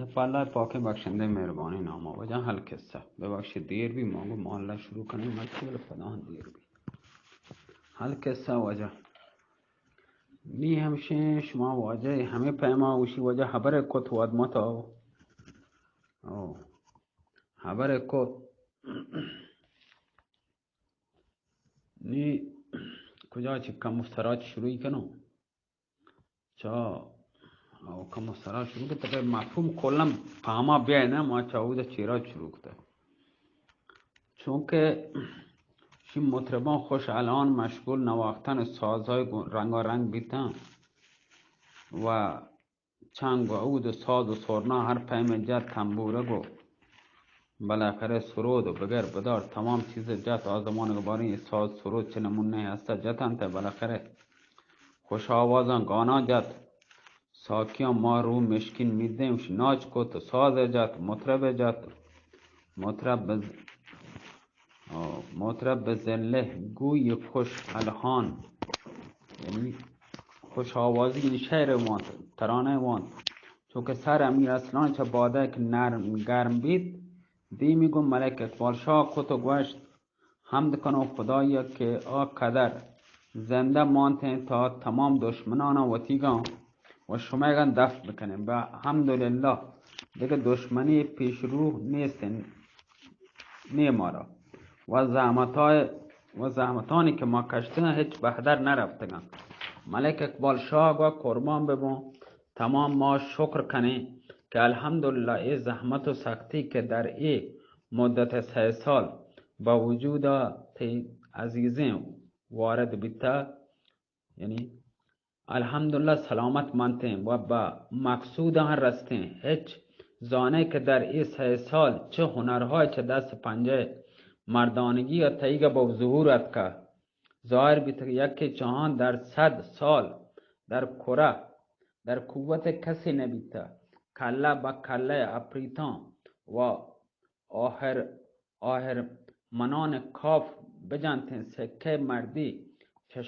پالای پاک بخشنده مهربانی نام وجه حل قصه ببخشید دیر بھی مانگو محله شروع کنیم مچی ولی فلان دیر بھی حل قصه وجه نی همشه شما واجه همه پیما وشی وجه خبر کت واد متا او خبر کت نی کجا چی کم مسترات شروعی کنو چا او کم مسترات شروع که تقریب مفهوم کلم قاما بیای نه ما چاوده چیرات شروع کده چون که شی مطربان خوش الان مشغول نواختن سازهای رنگارنگ بیتن و چنگ و عود و ساز و سرنا هر پیم جد تنبوره گو بالاخره سرود و بگر بدار تمام چیز جت آزمان گباری ساز سرود چه نمونه هسته جتن تا بالاخره خوش آوازان گانا جت ساکیان ما رو مشکین میدیم ناچ کت ساز جت مطرب به زله گوی خوش الهان یعنی خوش آوازی یعنی شعر وان ترانه وان چون که سر امیر اصلان چه باده که نرم گرم بید دی میگم ملک اقبال شاه کت و گوشت حمد کنو خدایا که آ قدر زنده مانته تا تمام دشمنان و تیگان و شمایگان دفت بکنیم و الحمدلله دیگه دشمنی پیش رو نیستن نیمارا و زحمتانی که ما کشتن هیچ بهدر نرفتگن ملک اقبال شاه و قربان ببون تمام ما شکر کنیم که الحمدلله ای زحمت و سختی که در ای مدت 3 سال با وجود تی عزیزین وارد بیتا یعنی الحمدلله سلامت مانتیم و با مقصود هم رستیم هیچ زانه که در این 3 سال چه هنرهای چه دست پنجه مردانگی یا تاییگ با ظهورت که ظاهر بیت یکی جهان در 100 سال در کره در قوت کسی نبیتا کله با کله اپریتان و آهر منان کاف بجانتین سکه مردی چه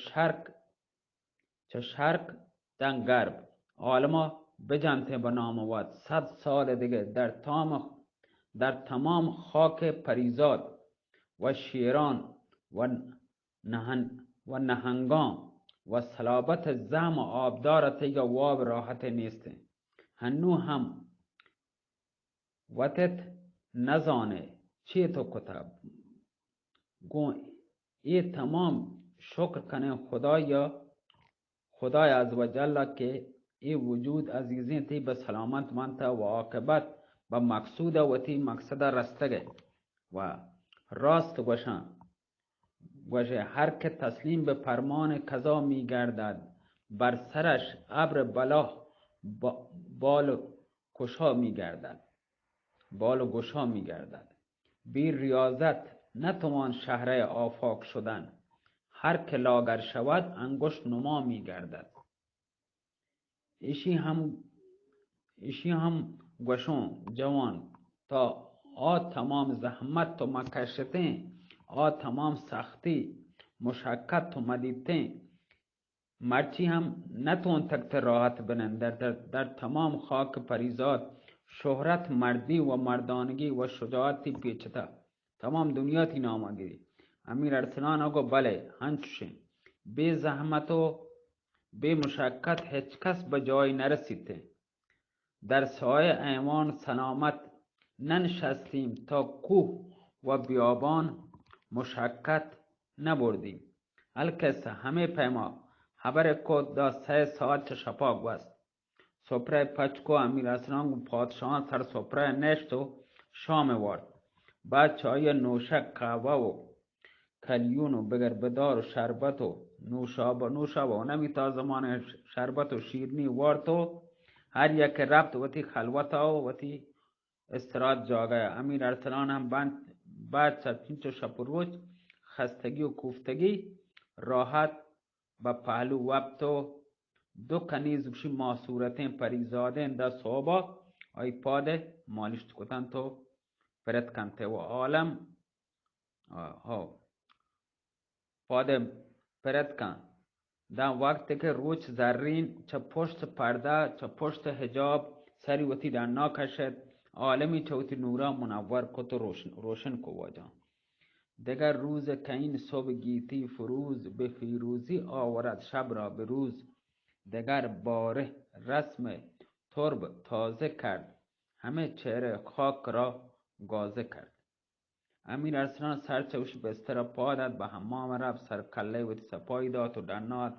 شرق دن غرب عالما بجانتین به نام واد 100 سال دیگه در تمام خاک پریزاد و شیران و نهنگان و صلابت زم و آبدار تیگا واب راحت نیسته هنو هم وقت نزانه چی تو کتاب گو ای تمام شکر کنه خدای عزوجل که ای وجود عزیزین تی به سلامت مانتا و عاقبت به مقصود و تی مقصد رستگه و راست گوشه هر که تسلیم به فرمان قضا می گردد بر سرش ابر بلا بال و گشا می گردد بی ریاضت نتوان شهره آفاق شدن هر که لاغر شود انگشت نما می گردد ایشی هم گوشون جوان تا تمام زحمت تو مکشتیں تمام سختی مشقت تو مدیدتیں مرچی هم نتون تکت راحت بنن در تمام خاک پریزاد شهرت مردی و مردانگی و شجاعتی پیچتا تمام دنیا تی نام گیری امیر ارسلان آگو بله هنچوشه بے زحمت و بے مشقت هیچ کس به جای نرسیده در سایه ایوان سلامت ننشستیم تا کوه و بیابان مشقت نبردیم الکسه همه پیما خبر کد دا 3 ساعت چه شپاک بست سپره پچکو امیر اسلام و پادشاهان سر سپره نشت و شام وارد بعد چای نوشک قهوه و کلیون و بگربدار و شربت و نوشابه و نمیتا زمان شربت و شیرنی وارد و هر یک ربط و تی خلوت و تی استراد جاگه امیر ارسلان هم بعد سرچینچ و شپروچ خستگی و کوفتگی راحت با پهلو وقت و 2 کنیز بشی ماسورتیں پریزادیں دا صوبا ای پاده مالشت کتن تو پرد کنته و عالم پاده پرد کن دا وقت که روچ زرین چه پشت پرده چه پشت حجاب سری وتی دنا کشد عالمی چوتی نورا منور کت و روشن کو واجان. دگر روز که این صبح گیتی فروز به فیروزی آورد شب را به روز. دگر باره رسم ترب تازه کرد همه چهره خاک را گازه کرد. امیر ارسلان سر چوش بستر پا داد به حمام رفت سر کله و سپایی داد و دنات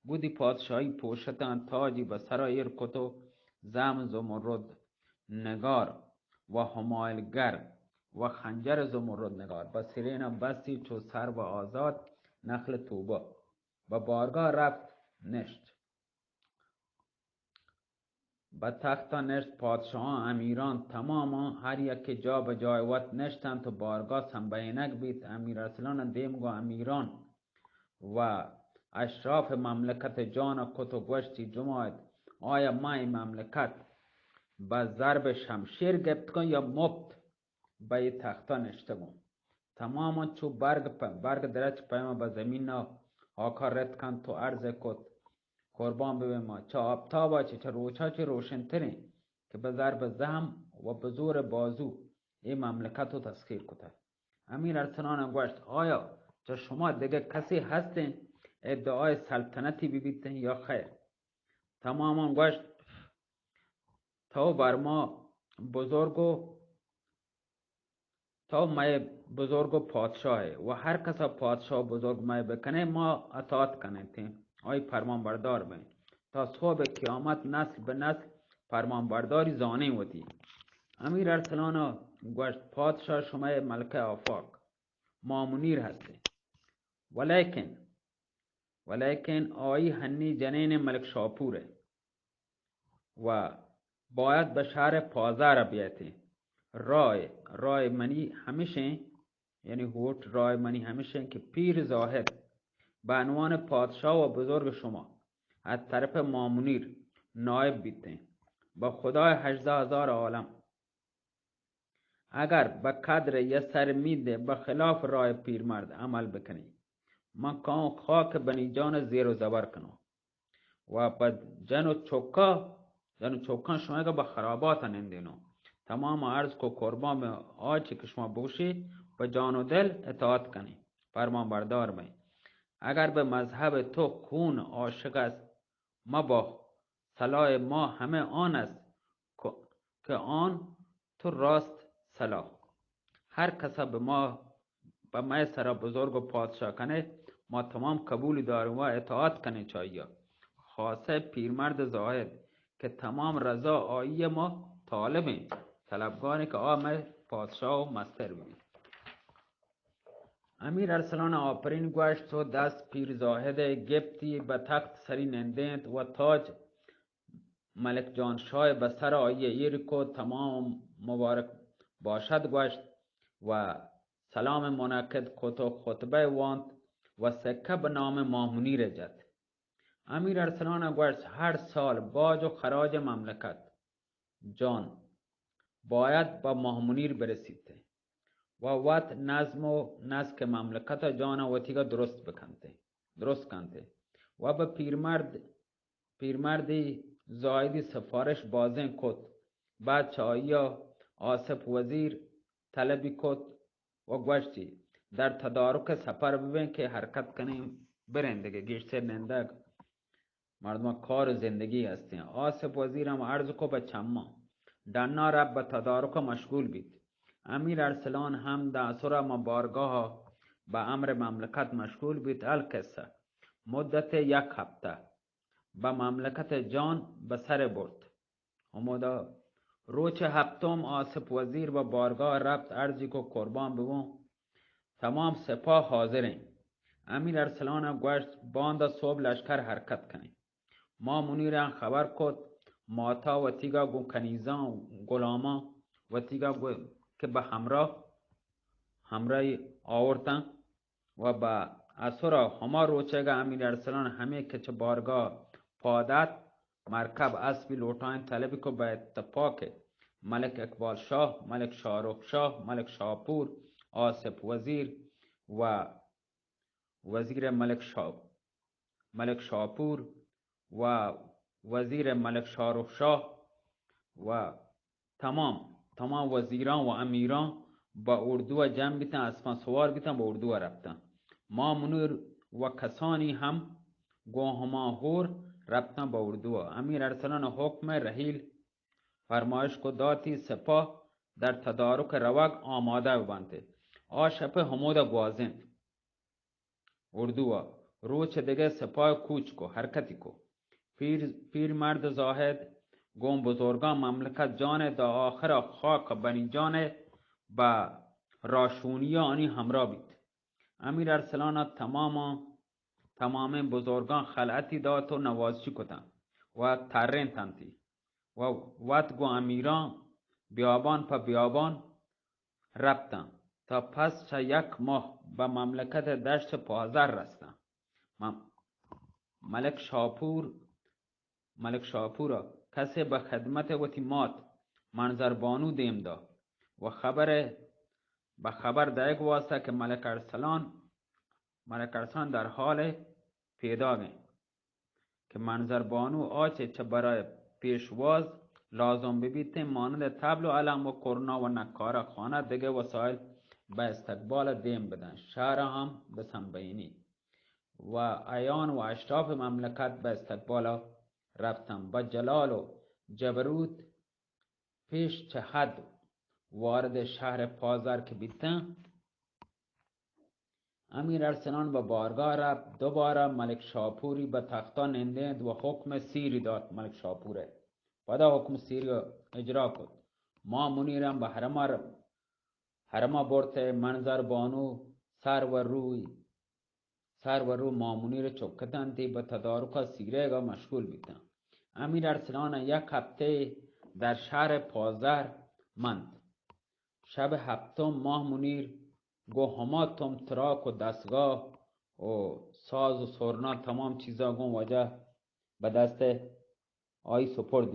بودی پادشاهی پوشتن تاجی به سر ایر کتو زم زمرد نگار و همایلگر و خنجر زمرد نگار با سیرین بستی چو سر و آزاد نخل توبه به بارگاه رفت نشت. به تخت نشت پادشاهان امیران تماما هر یک جا به جای وقت نشتند تو بارگاه سنبینک بیت. امیر ارسلان دیمگو امیران و اشراف مملکت جان کت و گوشتی جماعت آیا ما این مملکت به ضرب شمشیر گرفت کن یا مفت به این تختا نشتگم. تماما چو برگ درچ پیما به زمین آکار رد کن تو عرض کت قربان ببین ما چه آبتابا چه روچا چه روشنتره که به ضرب زهم و به زور بازو این مملکت رو تسخیر کده. امیر ارسلان گوشت آیا چه شما دیگه کسی هستین ادعای سلطنتی ببیتین یا خیر؟ تماما گوشت تو بر ما بزرگو تو مای بزرگ و پادشاهه و هر کسا پادشاه بزرگ مای بکنه ما اطاعت کنه تیم آی فرمان بردار بین تا صبح قیامت نسل به نسل فرمان برداری زانه وتی. امیر ارسلان گوشت پادشاه شما ملکه آفاق ما منیر هستی ولیکن آی هنی جنین ملک شاپوره و باید به شهر پازار بیاتی. رای منی همیشه یعنی هوت رای منی همیشه که پیر زاهد به عنوان پادشاه و بزرگ شما از طرف مامونیر نایب بیته با خدای 18,000 عالم اگر به قدر یه سر میده به خلاف رای پیرمرد عمل بکنی من کام خاک بنی جان زیر و زبر کنم و به جن و چوکان شما به خرابات نندینو. تمام عرض کو قربان به آچه که شما بوشی به جان و دل اطاعت کنی فرمان بردار بین. اگر به مذهب تو خون عاشق است ما با صلاح ما همه آن است که آن تو راست صلاح. هر کسا به ما سر بزرگ و پادشاه کنه ما تمام قبول داریم و اطاعت کنه چایا خاصه پیرمرد زاهد که تمام رضا آیی ما طالبیم طلبگانی که آمه پادشاه و مستر بید. امیر ارسلان آفرین گوشت و دست پیر زاهد گپتی به تخت سری نندند و تاج ملک جانشاه به سر آیی ایرکو تمام مبارک باشد گوشت و سلام منعقد کت و خطبه واند و سکه به نام مامونیر جد. امیر ارسلان گوشت هر سال باج و خراج مملکت جان باید با مامونیر برسیده و وقت نظم و نسک مملکت جان وطیگا درست کنده و به پیرمردی زایدی سفارش بازن کت بعد چایی آصف وزیر طلبی کت و گوشتی در تدارک سفر ببین که حرکت کنیم برندگه گیشتر نندگ مردم کار زندگی هستین. آصف وزیرم عرض کو به چما دنا رب به تدارک مشغول بید. امیر ارسلان هم دعصر ما بارگاه به امر مملکت مشغول بید. القصه مدت 1 هفته به مملکت جان به سر برد. همودا روز هفتم آصف وزیر به بارگاه رفت عرضی کو قربان ببون تمام سپاه حاضرین. امیر ارسلان گوشت باند صبح لشکر حرکت کنی. ما منیران خبر کد ماتا و تیگا گو کنیزان غلاما و تیگا که به همراه آوردن و با اسرا هما روچگا امیر ارسلان همه که چه بارگاه پادت مرکب اسبی لوٹائن طلبی کو به اتفاق ملک اقبال شاه ملک شاهرخ شاه ملک شاپور آصف وزیر و وزیر ملک شاپور و وزیر ملک شاهرخ شاه و تمام وزیران و امیران با اردو جمع بیتن، اسما سوار بیتن، با اردو رفتن. ما منیر و کسانی هم گوهماهور رفتن با اردو. امیر ارسلان حکم رحیل فرمایش کو داتی، سپاه در تدارک روگ آماده ببنده. آشپ همودا گوازند اردو روچ دیگه سپاه کوچ کو حرکتی کو. پیر مرد زاهد گم بزرگان مملکت جان دا آخر خاک بنی جان با راشونی آنی همراه بید. امیر ارسلان تمام بزرگان خلعتی داد و نوازشی کتن و ترین تنتی و وقت گو امیران بیابان پا بیابان رفتن تا پس چه یک ماه به مملکت دشت پازر رستن. ملک شاپور کسی به خدمت وتی مات منظر بانو دیم دا و به خبر دایگ واسطه که ملک ارسلان در حال پیدا گه که منظر بانو آچه چه برای پیشواز لازم ببیته مانند تبل و علم و کرنا و نکاره خانه دیگه وسایل به استقبال دیم بدن. شهر هم به سنبینی و ایان و اشراف مملکت به استقبال رفتن. با جلال و جبروت پیش چه حد وارد شهر پازر که بیتن، امیر ارسلان به بارگاه رفت. دوباره ملک شاپوری به تختان نشاند و حکم سیری داد. ملک شاپوره بعدا حکم سیری اجرا کد. ما منیرم به حرما برته منظر بانو سر و رو ما منیر چکتن تی به تدارک سیره گا مشغول بیتن. امیر ارسلان یک هفته در شهر پازر ماند. شب هفتم ماه منیر گو هما تراک و دستگاه و ساز و سرنا تمام چیزا گم وجه به دست آی سپرد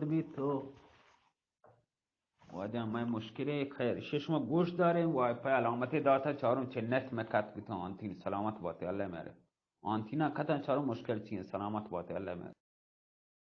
بید تو وجه ما مشکل خیر. ششم گوش داریم و پای علامت داتا چهارم چه نت مکت بیتون آنتین سلامت باتی الله میره. آنتینا کتن چهارم مشکل چیه سلامت باتی الله میره.